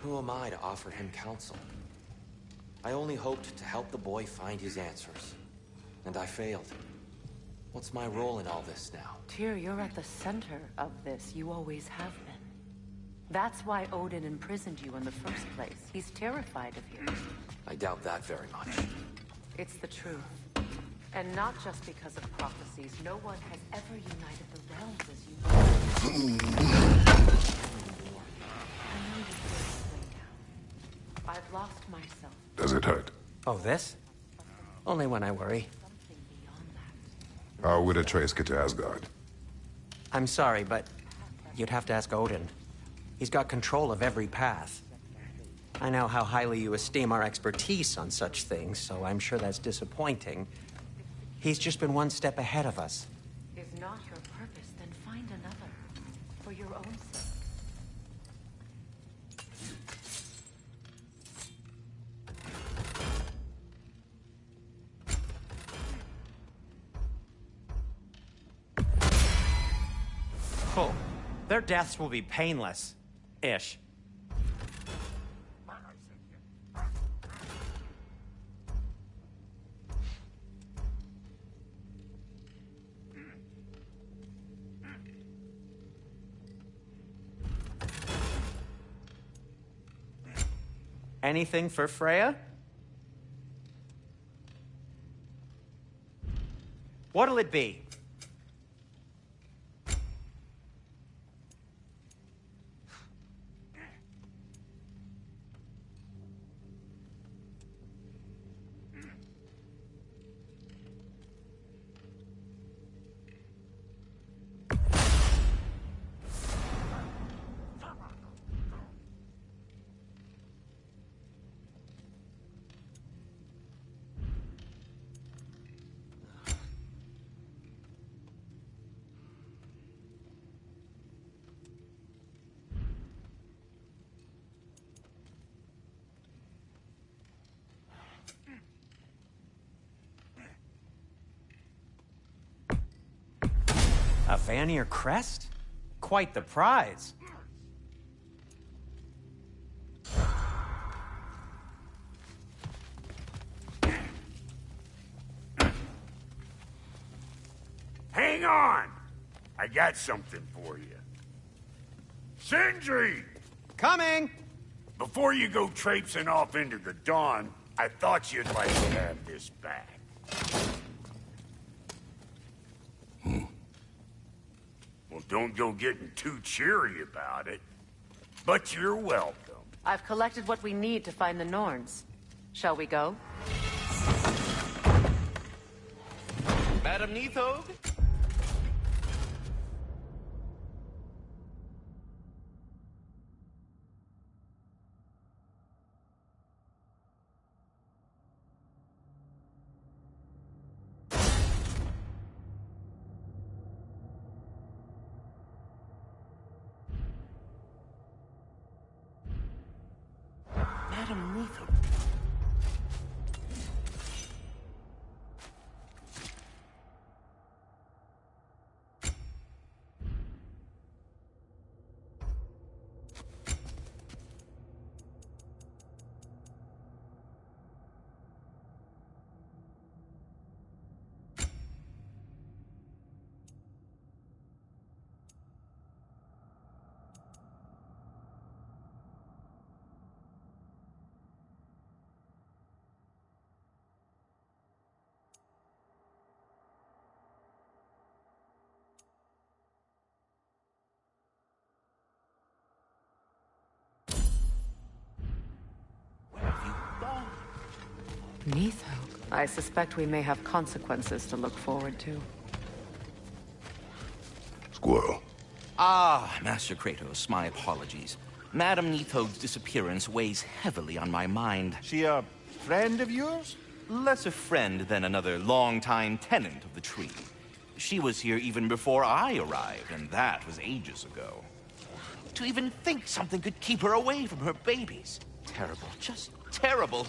Who am I to offer him counsel? I only hoped to help the boy find his answers. And I failed. What's my role in all this now? Tyr, you're at the center of this. You always have been. That's why Odin imprisoned you in the first place. He's terrified of you. I doubt that very much. It's the truth. And not just because of prophecies. No one has ever united the realms as you do. I know you feel this way now. I've lost myself. Does it hurt? Oh, this? Only when I worry. Something beyond that. How would Atreus get to Asgard? I'm sorry, but you'd have to ask Odin. He's got control of every path. I know how highly you esteem our expertise on such things, so I'm sure that's disappointing. He's just been one step ahead of us. Is not your purpose, then find another. For your own sake. Oh, their deaths will be painless. Ish. Anything for Freya? What'll it be? A Vanir crest? Quite the prize. Hang on! I got something for you. Sindri! Coming! Before you go traipsing off into the dawn, I thought you'd like to have this back. Well, don't go getting too cheery about it. But you're welcome. I've collected what we need to find the Norns. Shall we go? Madam Nithog? Madam Nithog? Nithog. I suspect we may have consequences to look forward to. Squirrel. Ah, Master Kratos, my apologies. Madam Nithog's disappearance weighs heavily on my mind. She a friend of yours? Less a friend than another longtime tenant of the tree. She was here even before I arrived, and that was ages ago. To even think something could keep her away from her babies. Terrible, just terrible.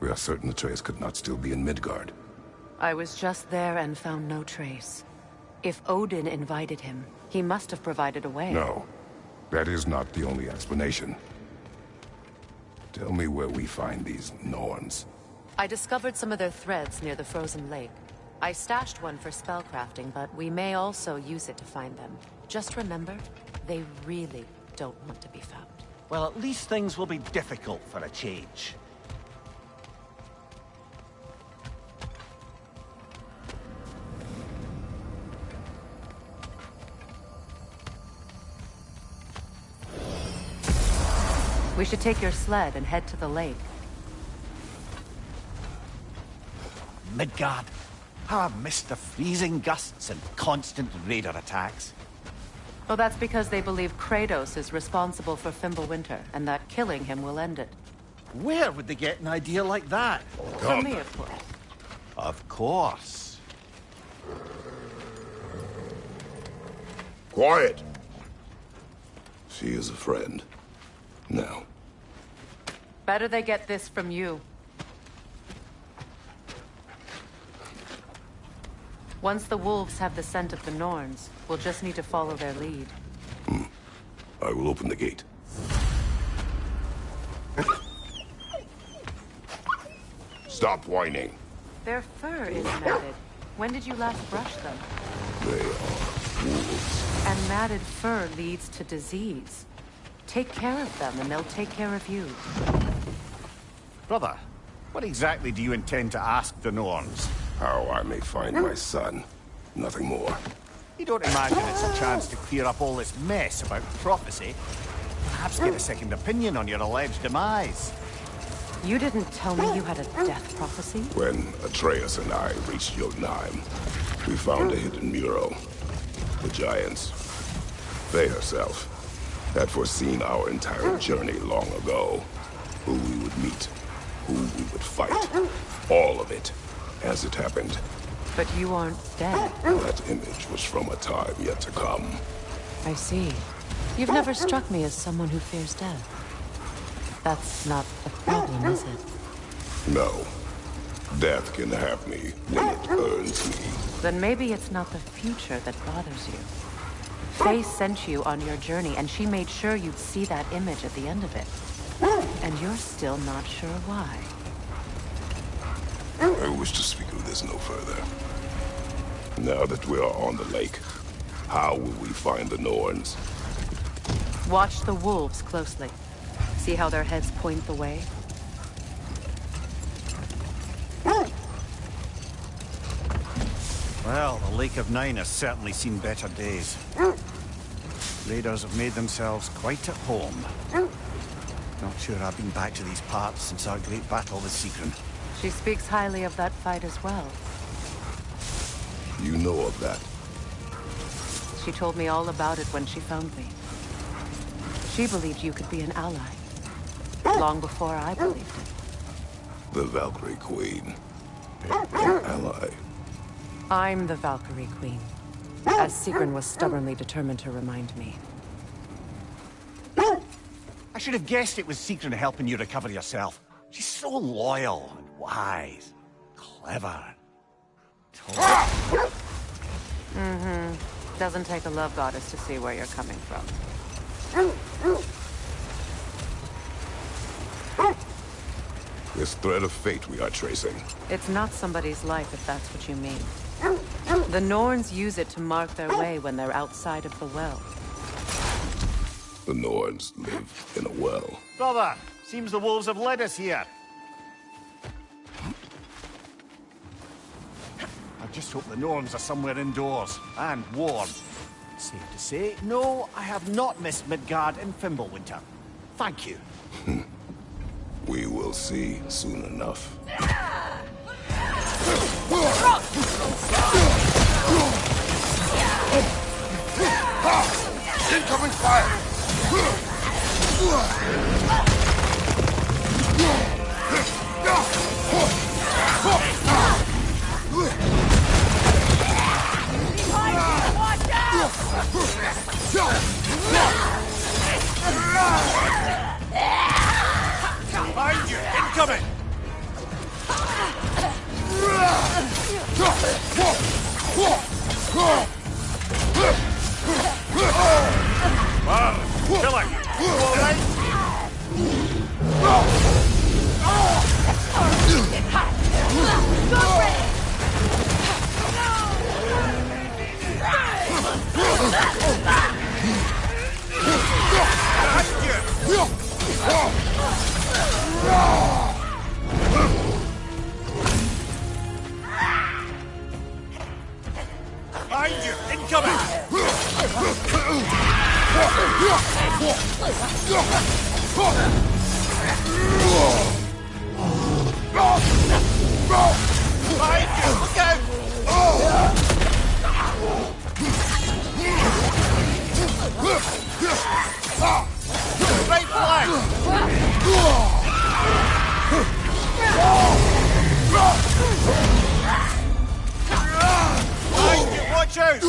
We are certain Atreus could not still be in Midgard. I was just there and found no trace. If Odin invited him, he must have provided a way. No, that is not the only explanation. Tell me where we find these Norns. I discovered some of their threads near the frozen lake. I stashed one for spellcrafting, but we may also use it to find them. Just remember, they really don't want to be found. Well, at least things will be difficult for a change. We should take your sled and head to the lake. Midgard. How I've missed the freezing gusts and constant raider attacks. Well, that's because they believe Kratos is responsible for Fimbulwinter, and that killing him will end it. Where would they get an idea like that? From me, of course. Of course. Quiet! She is a friend. Now. Better they get this from you. Once the wolves have the scent of the Norns, we'll just need to follow their lead. I will open the gate. Stop whining. Their fur is matted. When did you last brush them? They are wolves. And matted fur leads to disease. Take care of them, and they'll take care of you. Brother, what exactly do you intend to ask the Norns? How I may find my son. Nothing more. You don't imagine it's a chance to clear up all this mess about prophecy? Perhaps get a second opinion on your alleged demise. You didn't tell me you had a death prophecy? When Atreus and I reached Jotunheim, we found a hidden mural. The Giants, they herself, had foreseen our entire journey long ago. Who we would meet, who we would fight. All of it, as it happened. But you aren't dead. That image was from a time yet to come. I see. You've never struck me as someone who fears death. That's not the problem, is it? No. Death can have me when it earns me. Then maybe it's not the future that bothers you. Faye sent you on your journey, and she made sure you'd see that image at the end of it. And you're still not sure why. I wish to speak of this no further. Now that we are on the lake, how will we find the Norns? Watch the wolves closely. See how their heads point the way? Well, the Lake of Nine has certainly seen better days. Raiders have made themselves quite at home. Not sure I've been back to these parts since our great battle with Sigrun. She speaks highly of that fight as well. You know of that? She told me all about it when she found me. She believed you could be an ally. Long before I believed it. The Valkyrie Queen. An ally. I'm the Valkyrie Queen, as Sigrun was stubbornly determined to remind me. I should have guessed it was Sigrun helping you recover yourself. She's so loyal and wise, clever. Doesn't take a love goddess to see where you're coming from. This thread of fate we are tracing. It's not somebody's life, if that's what you mean. The Norns use it to mark their way when they're outside of the well. The Norns live in a well. Brother, seems the wolves have led us here. I just hope the Norns are somewhere indoors and warm. Safe to say, no, I have not missed Midgard in Fimbulwinter. Thank you. We will see soon enough. Incoming fire! Behind you! Incoming! Behind you! Incoming! Behind you! Look out! Right flank! Behind you! Watch out!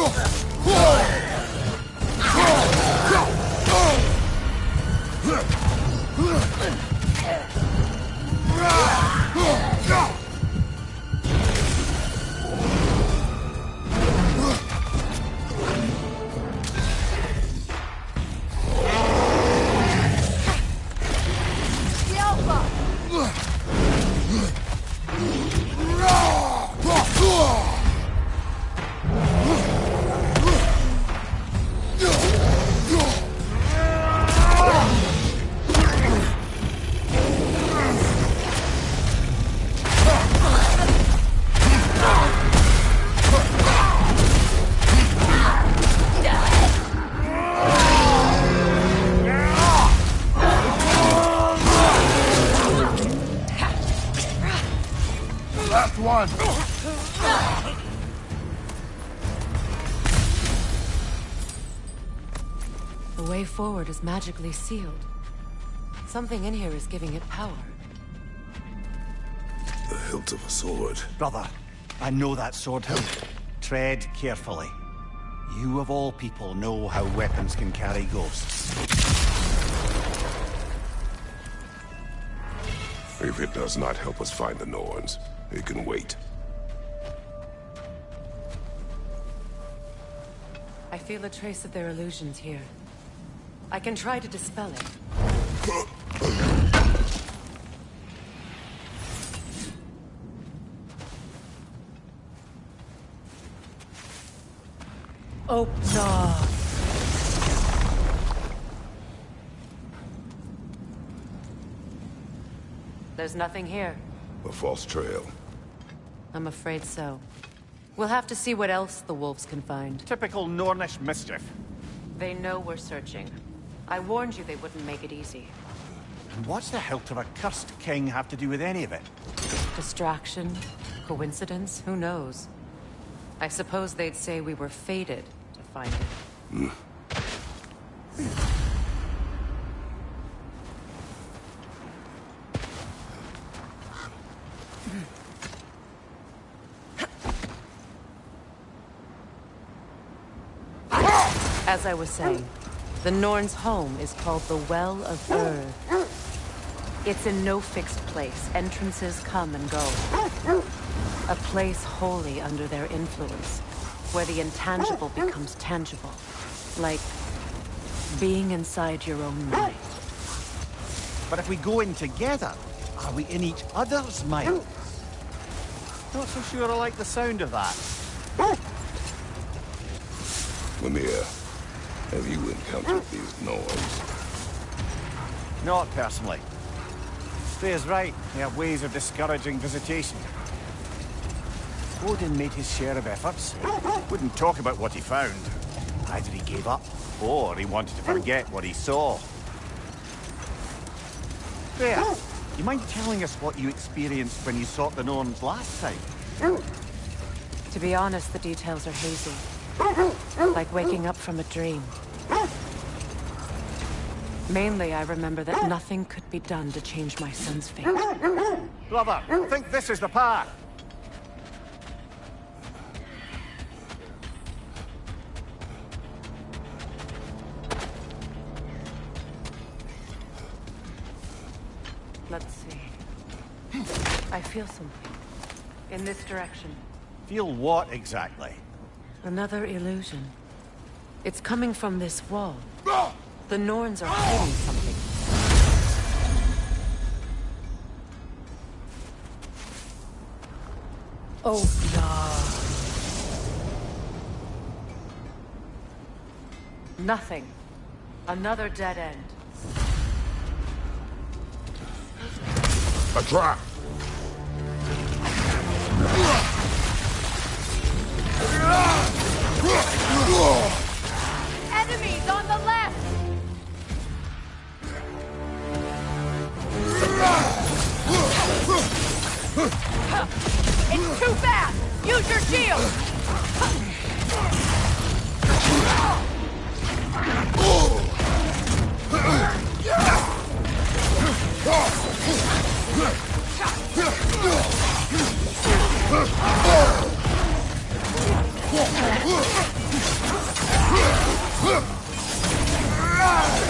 Last one! The way forward is magically sealed. Something in here is giving it power. The hilt of a sword. Brother, I know that sword hilt. Tread carefully. You of all people know how weapons can carry ghosts. If it does not help us find the Norns, it can wait. I feel a trace of their illusions here. I can try to dispel it. Oh, no. There's nothing here. A false trail. I'm afraid so. We'll have to see what else the wolves can find. Typical Nornish mischief. They know we're searching. I warned you they wouldn't make it easy. And what's the hilt of a cursed king have to do with any of it? Distraction? Coincidence? Who knows? I suppose they'd say we were fated to find it. As I was saying, the Norn's home is called the Well of Earth. It's in no fixed place. Entrances come and go. A place wholly under their influence, where the intangible becomes tangible. Like being inside your own mind. But if we go in together, are we in each other's minds? Not so sure I like the sound of that. Mimir, have you encountered these Norns? Not personally. Freya's right. They have ways of discouraging visitation. Odin made his share of efforts. Wouldn't talk about what he found. Either he gave up, or he wanted to forget what he saw. Freya, you mind telling us what you experienced when you sought the Norns last time? To be honest, the details are hazy. Like waking up from a dream. Mainly, I remember that nothing could be done to change my son's fate. Brother, I think this is the path. Let's see. I feel something. In this direction. Feel what exactly? Another illusion. It's coming from this wall. The Norns are hiding something. Oh, no. Nothing. Another dead end. A trap! Enemies on the left! It's too fast! Use your shield!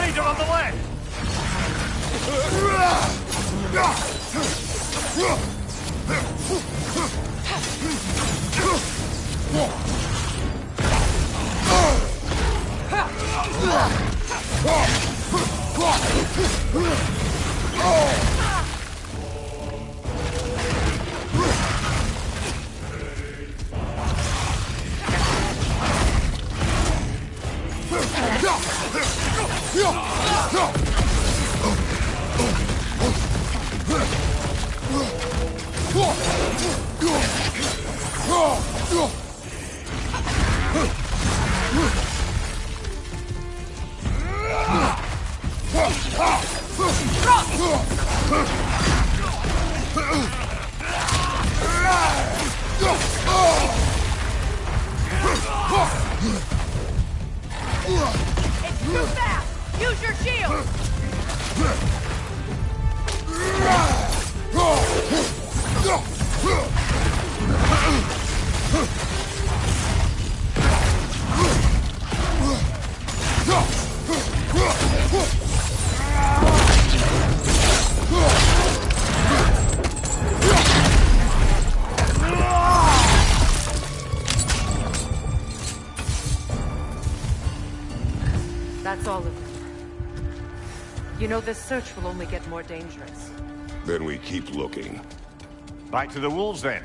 Leader on the left! It's too fast! Use your shield! That's all of them. You know, this search will only get more dangerous. Then we keep looking. Back to the wolves, then.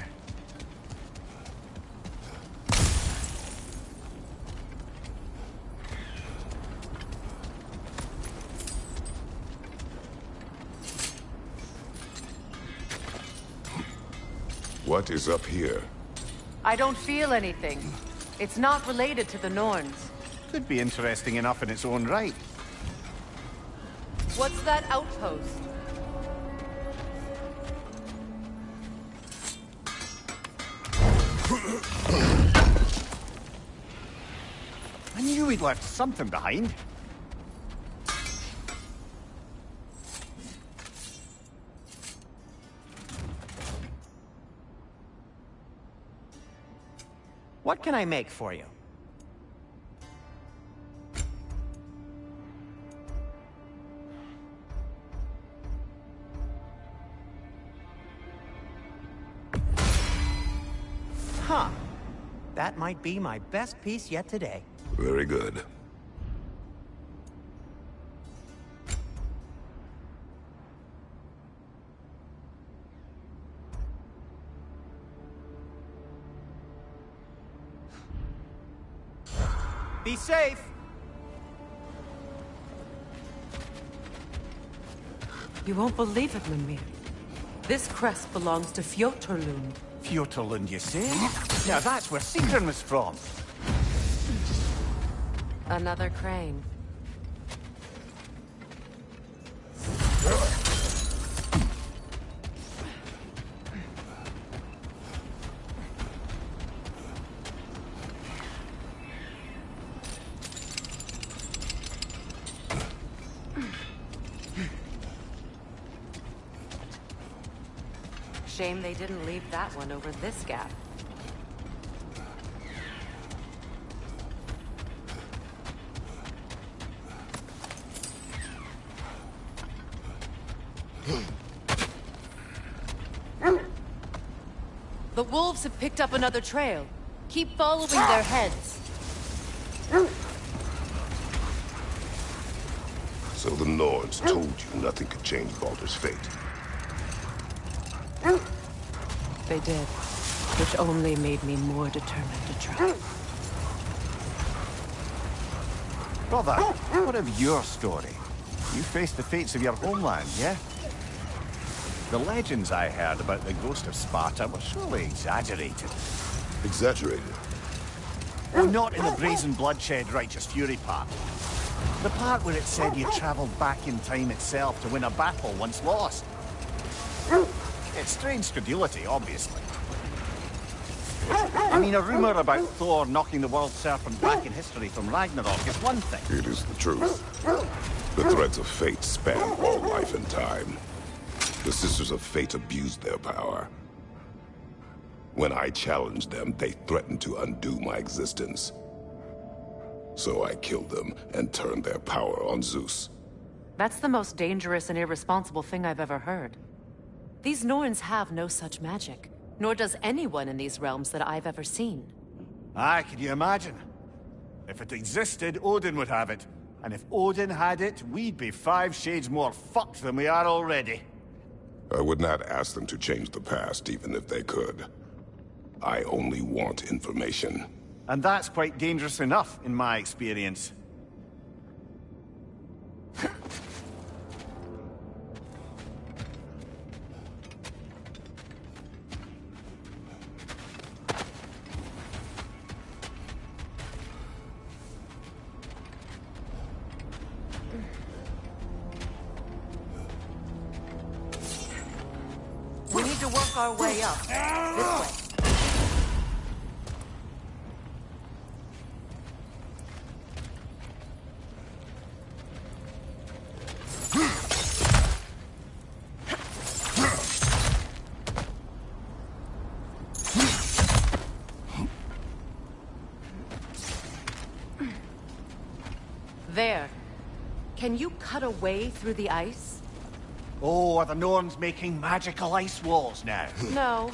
What is up here? I don't feel anything. It's not related to the Norns. Could be interesting enough in its own right. What's that outpost? I knew we'd left something behind. What can I make for you? Huh. That might be my best piece yet today. Very good. Be safe! You won't believe it, Mimir. This crest belongs to Fjotorlund. Fjotorlund, you say? Now that's where Sigrun was from. Another crane. Shame they didn't leave that one over this gap. The wolves have picked up another trail. Keep following their heads. So the Norns told you nothing could change Baldur's fate. They did. which only made me more determined to try. Brother, what of your story? You faced the fates of your homeland, yeah? The legends I heard about the ghost of Sparta were surely exaggerated. Exaggerated? Well, not in the brazen bloodshed righteous fury part. The part where it said you travelled back in time itself to win a battle once lost. It's strange credulity, obviously. I mean, a rumour about Thor knocking the world serpent back in history from Ragnarok is one thing. It is the truth. The threads of fate span all life and time. The Sisters of Fate abused their power. When I challenged them, they threatened to undo my existence. So I killed them and turned their power on Zeus. That's the most dangerous and irresponsible thing I've ever heard. These Norns have no such magic, nor does anyone in these realms that I've ever seen. Aye, can you imagine? If it existed, Odin would have it. And if Odin had it, we'd be 5 shades more fucked than we are already. I would not ask them to change the past, even if they could. I only want information. And that's quite dangerous enough, in my experience. We need to work our way up. This way. There. Can you cut a way through the ice? Oh, are the Norns making magical ice walls now? No.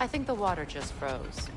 I think the water just froze.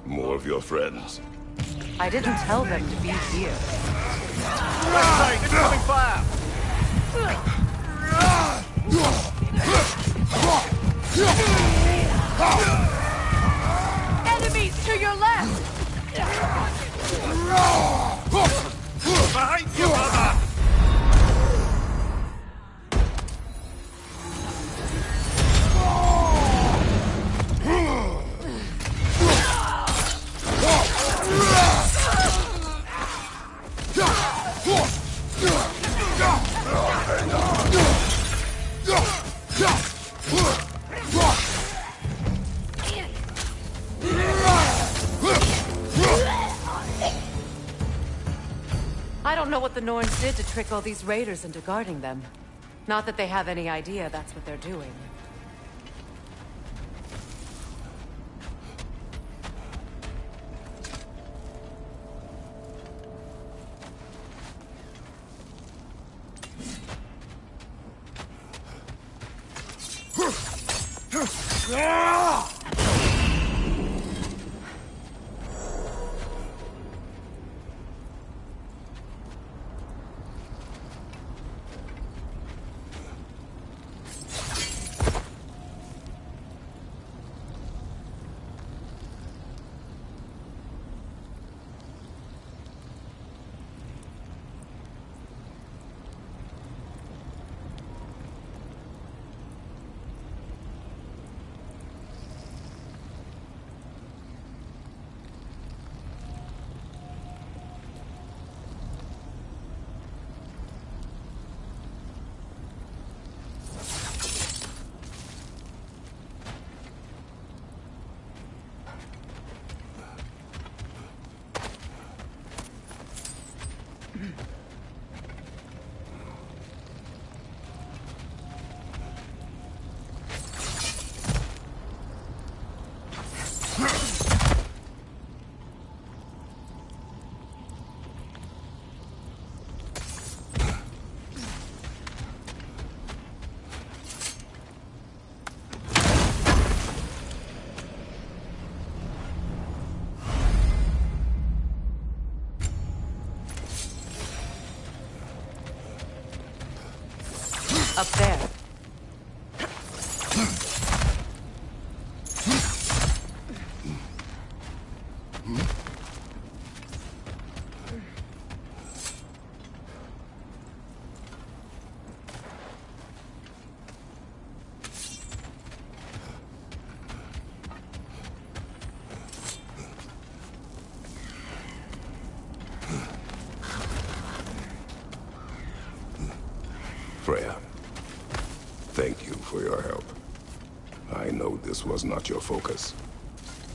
More of your friends. I didn't tell them to be here. Right side, incoming fire! Enemies to your left! Behind you, brother! I don't know what the Norns did to trick all these raiders into guarding them. Not that they have any idea that's what they're doing. Up there. Freya, thank you for your help. I know this was not your focus.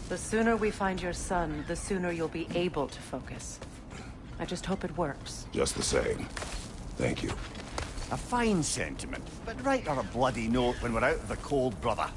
The sooner we find your son, the sooner you'll be able to focus. I just hope it works. Just the same. Thank you. A fine sentiment, but write her a bloody note when we're out of the cold, brother.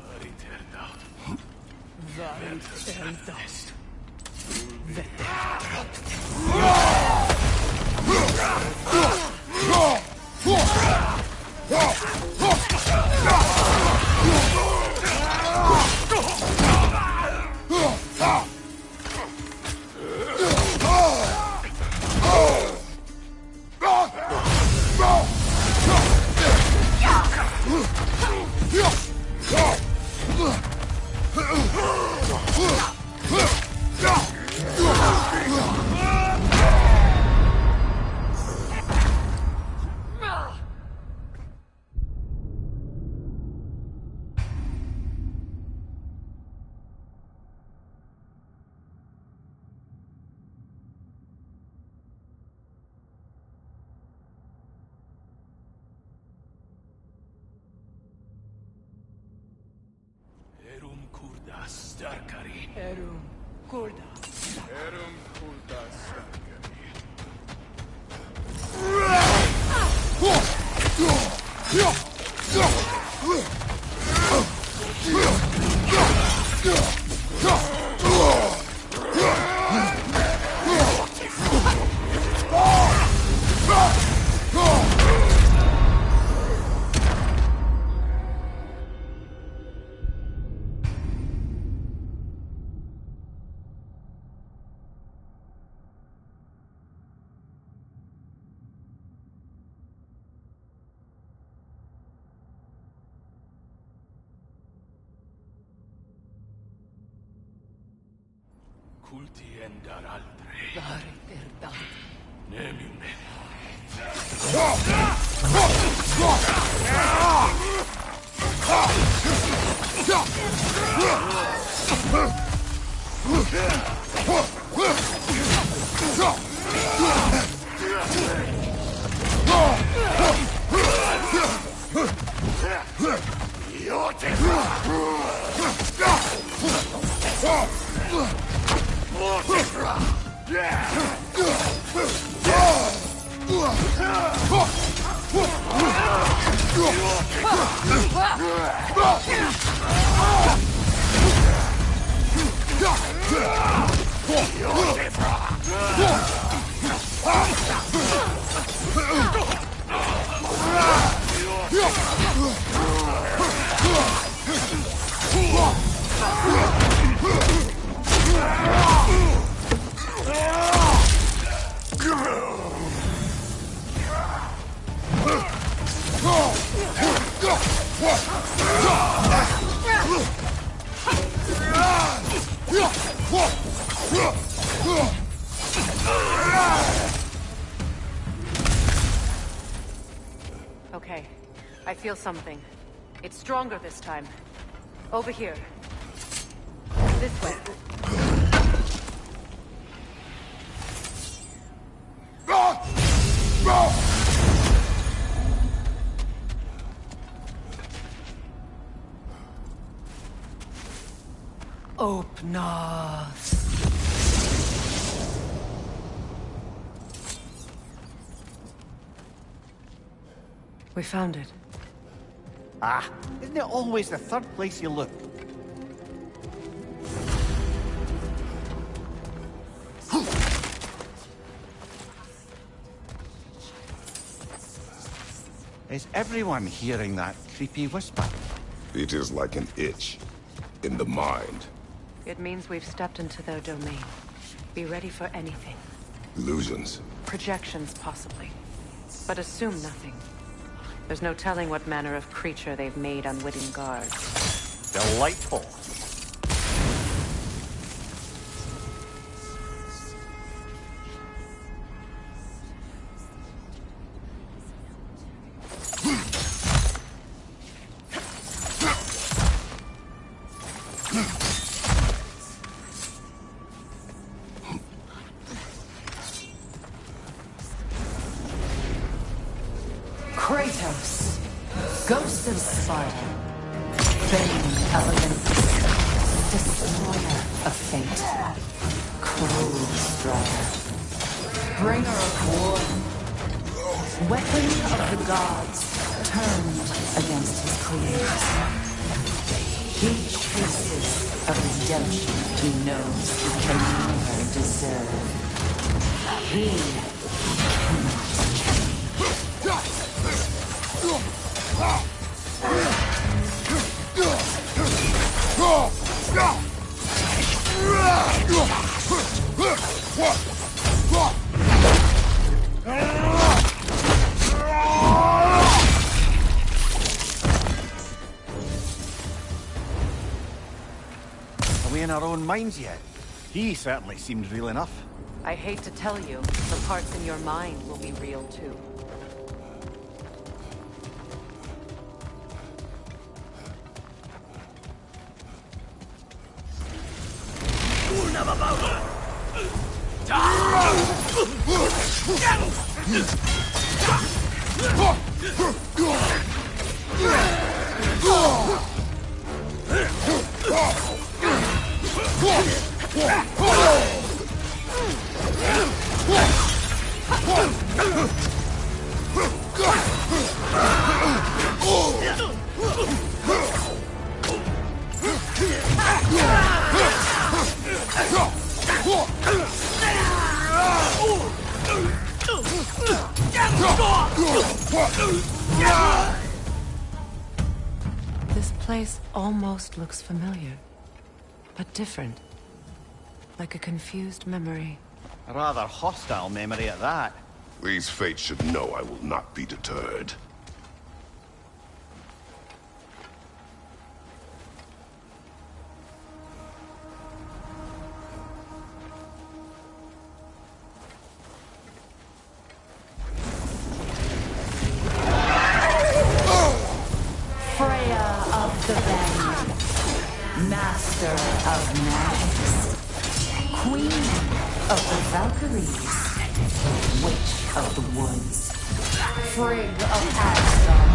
Erum Kurda. Erum Kurda Kulti endar aldrig. Varit erdat. Nemune. Okay, I feel something. It's stronger this time. Over here. This way. Opnas. We found it. Ah, isn't it always the third place you look? Is everyone hearing that creepy whisper? It is like an itch in the mind. It means we've stepped into their domain. Be ready for anything. Illusions. Projections, possibly. But assume nothing. There's no telling what manner of creature they've made unwitting guards. Delightful. Kratos, Ghost of Sparta, Bane of Olympus, Destroyer of Fate, Cruel Strider, Bringer of War, Weapon of the Gods, turned against his creators. He chooses a redemption he knows he can never deserve. He Are we in our own minds yet? He certainly seems real enough. I hate to tell you, the parts in your mind will be real too. This place almost looks familiar, but different. Like a confused memory. A rather hostile memory at that. These fates should know I will not be deterred. Freya of the Bend, Master of Magics, Queen of the Valkyries, Witch of the Woods, Frigg of Asgard.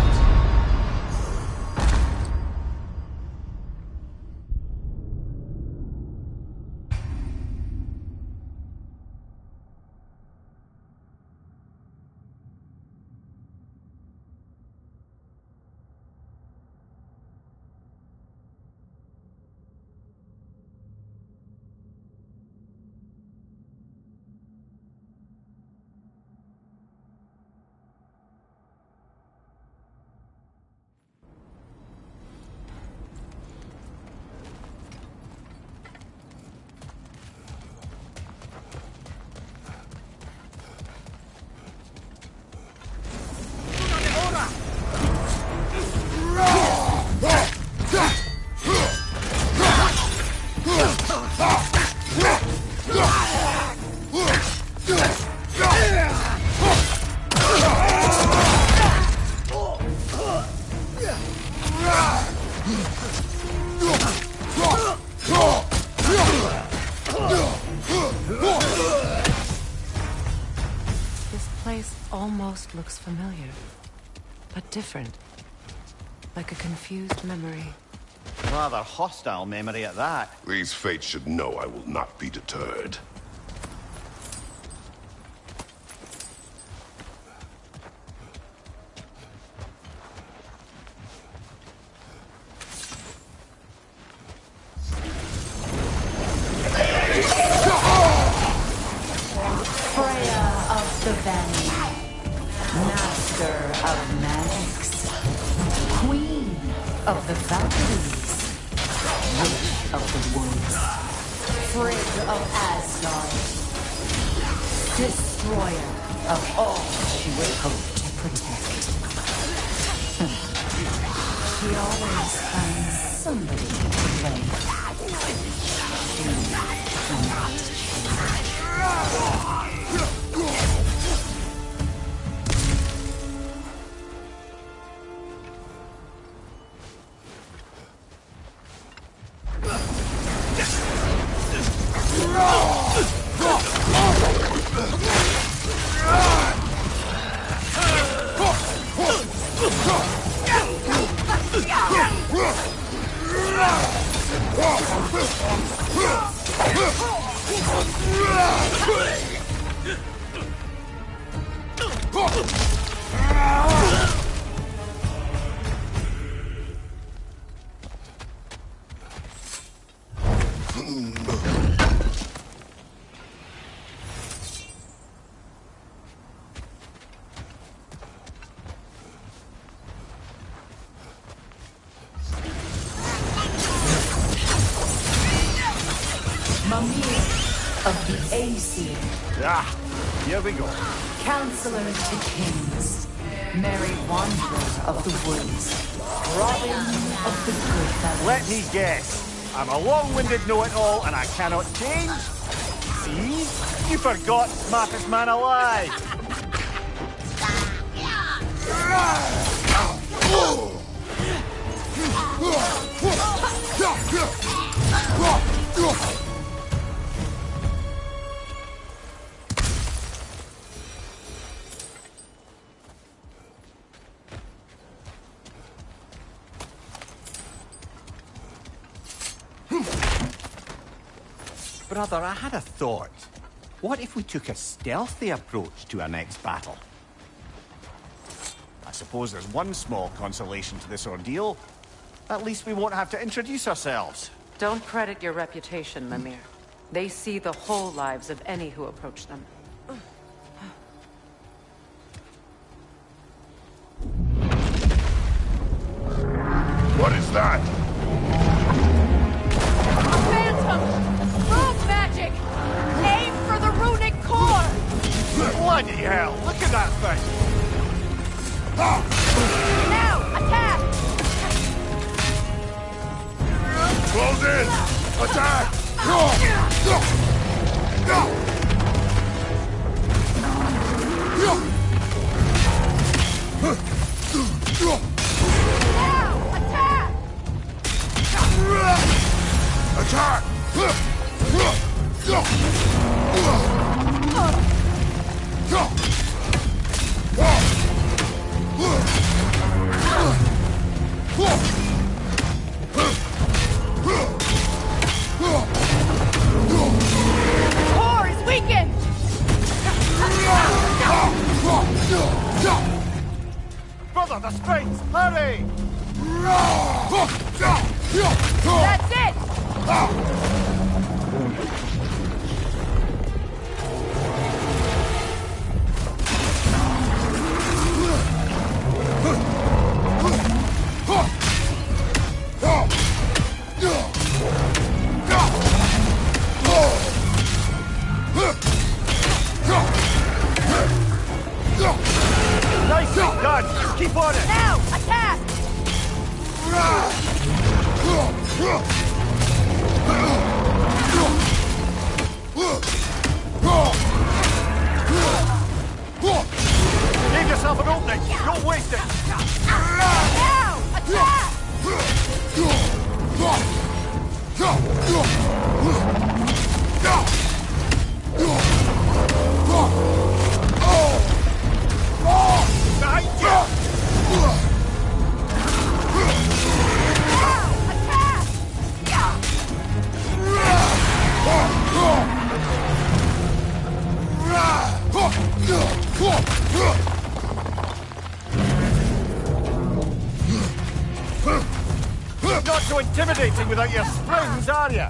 Almost looks familiar, but different. Like a confused memory. Rather hostile memory at that. These fates should know I will not be deterred. Freya of the Bend, Master of Magics, Queen of the Valkyries, Witch of the Woods, Frigg of Asgard, Destroyer of all she would hope to protect. He always finds somebody to blame. Do not of the AC, Ah, here we go. Counselor to Kings, Merry Wanderer of the Woods, Robin of the Good Let me guess. I'm a long-winded know-it-all and I cannot change? See? You forgot smartest man alive. Brother, I had a thought. What if we took a stealthy approach to our next battle? I suppose there's one small consolation to this ordeal. At least we won't have to introduce ourselves. Don't credit your reputation, Mimir. They see the whole lives of any who approach them. What is that? Phantom! Rogue magic! Aim for the runic core! Bloody hell! Look at that thing! Now, attack! Close in! Attack! Now, attack! Core is weakened! Brother, the strength! Hurry! That's it! Nicely done! Keep on it! Now, attack! Give yourself an opening! Don't waste it! Now, attack! Behind you! Now, attack! Not so intimidating without your springs, are you?